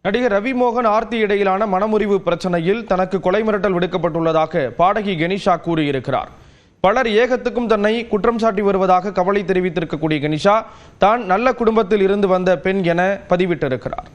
நடிகர் ரவி மோகன் ஆர்த்தி இடையிலான மனமுறிவு பிரச்சனையில் தனக்கு கொலை மிரட்டல் விடுக்கப்பட்டுள்ளதாக பாடகி கெனிஷா கூறியிருக்கிறார். பலர் ஏகத்துக்கும் தன்னை குற்றம் சாட்டி வருவதாக கவலை தெரிவித்திருக்கக்கூடிய கெனிஷா தான் நல்ல குடும்பத்தில் இருந்து வந்த பெண் என பதிவிட்டிருக்கிறார்.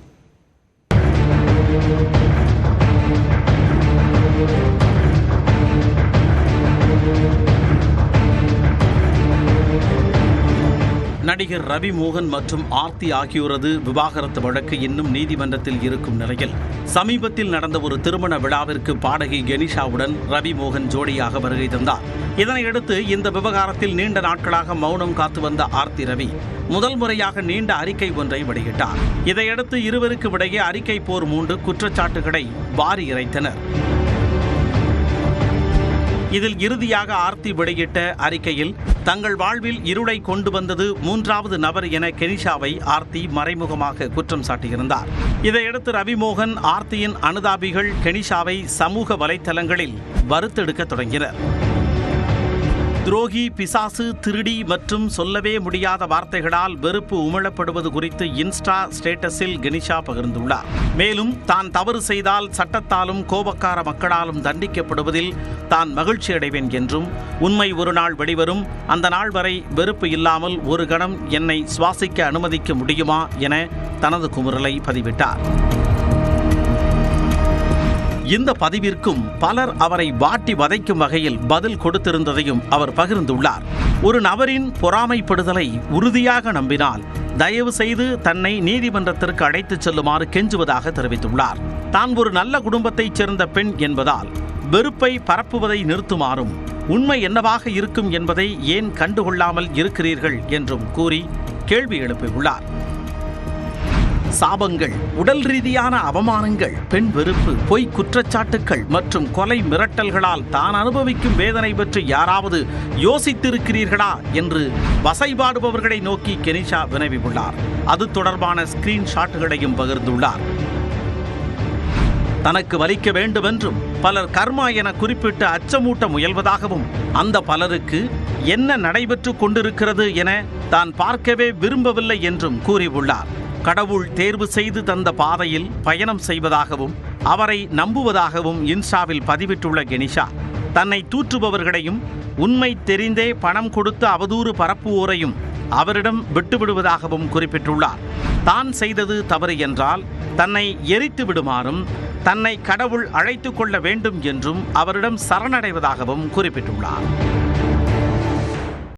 நடிகர் ரவி மோகன் மற்றும் ஆர்த்தி ஆகியோரது விவாகரத்து வழக்கு இன்னும் நீதிமன்றத்தில் இருக்கும் நிலையில் சமீபத்தில் நடந்த ஒரு திருமண விழாவிற்கு பாடகி கெனிஷாவுடன் ரவி மோகன் ஜோடியாக வருகை தந்தார். இதனையடுத்து இந்த விவகாரத்தில் நீண்ட நாட்களாக மௌனம் காத்து வந்த ஆர்த்தி ரவி முதல் முறையாக நீண்ட அறிக்கை ஒன்றை வெளியிட்டார். இதையடுத்து இருவருக்கு இடையே அறிக்கை போர் மூண்டு குற்றச்சாட்டுகளை வாரி இறைத்தனர். இதில் இறுதியாக ஆர்த்தி வெளியிட்ட அறிக்கையில் தங்கள் வாழ்வில் இருளை கொண்டு வந்தது மூன்றாவது நபர் என கெனிஷாவை ஆர்த்தி மறைமுகமாக குற்றம் சாட்டியிருந்தார். இதையடுத்து ரவி மோகன் ஆர்த்தியின் அனுதாபிகள் கெனிஷாவை சமூக வலைத்தளங்களில் வறுத்தெடுக்க தொடங்கினர். துரோகி, பிசாசு, திருடி மற்றும் சொல்லவே முடியாத வார்த்தைகளால் வெறுப்பு உமிழப்படுவது குறித்து இன்ஸ்டா ஸ்டேட்டஸில் கெனிஷா பகிர்ந்துள்ளார். மேலும் தான் தவறு செய்தால் சட்டத்தாலும் கோபக்கார மக்களாலும் தண்டிக்கப்படுவதில் தான் மகிழ்ச்சி அடைவேன் என்றும், உண்மை ஒரு நாள் வெளிவரும், அந்த நாள் வரை வெறுப்பு இல்லாமல் ஒரு கணம் என்னை சுவாசிக்க அனுமதிக்க முடியுமா என தனது குமுறலை பதிவிட்டார். இந்த பதிவிற்கும் பலர் அவரை வாட்டி வதைக்கும் வகையில் பதில் கொடுத்திருந்ததையும் அவர் பகிர்ந்துள்ளார். ஒரு நபரின் பொறாமைப்படுதலை உறுதியாக நம்பினால் தயவு செய்து தன்னை நீதிமன்றத்திற்கு அழைத்துச் செல்லுமாறு கெஞ்சுவதாக தெரிவித்துள்ளார். தான் ஒரு நல்ல குடும்பத்தைச் சேர்ந்த பெண் என்பதால் வெறுப்பை பரப்புவதை நிறுத்துமாறும், உண்மை என்னவாக இருக்கும் என்பதை ஏன் கண்டுகொள்ளாமல் இருக்கிறீர்கள் என்றும் கூறி கேள்வி எழுப்பியுள்ளார். சாபங்கள், உடல் ரீதியான அவமானங்கள், பெண் வெறுப்பு, பொய் குற்றச்சாட்டுகள் மற்றும் கொலை மிரட்டல்களால் தான் அனுபவிக்கும் வேதனை பற்றி யாராவது யோசித்திருக்கிறீர்களா என்று வசைபாடுபவர்களை நோக்கி கெனிஷா வினவியுள்ளார். அது தொடர்பான ஸ்கிரீன்ஷாட்டுகளையும் பகிர்ந்துள்ளார். தனக்கு வலிக்க வேண்டுமென்றும் பலர் கர்மா என குறிப்பிட்டு அச்சமூட்ட முயல்வதாகவும், அந்த பலருக்கு என்ன நடைபெற்று கொண்டிருக்கிறது என தான் பார்க்கவே விரும்பவில்லை என்றும் கூறியுள்ளார். கடவுள் தேர்வு செய்து தந்த பாதையில் பயணம் செய்வதாகவும் அவரை நம்புவதாகவும் இன்ஸ்டாவில் பதிவிட்டுள்ள கெனிஷா தன்னை தூற்றுபவர்களையும் உண்மை தெரிந்தே பணம் கொடுத்து அவதூறு பரப்புவோரையும் அவரிடம் விட்டுவிடுவதாகவும் குறிப்பிட்டுள்ளார். தான் செய்தது தவறு என்றால் தன்னை எரித்து விடுமாறும், தன்னை கடவுள் அழைத்து கொள்ள வேண்டும் என்றும் அவரிடம் சரணடைவதாகவும் குறிப்பிட்டுள்ளார்.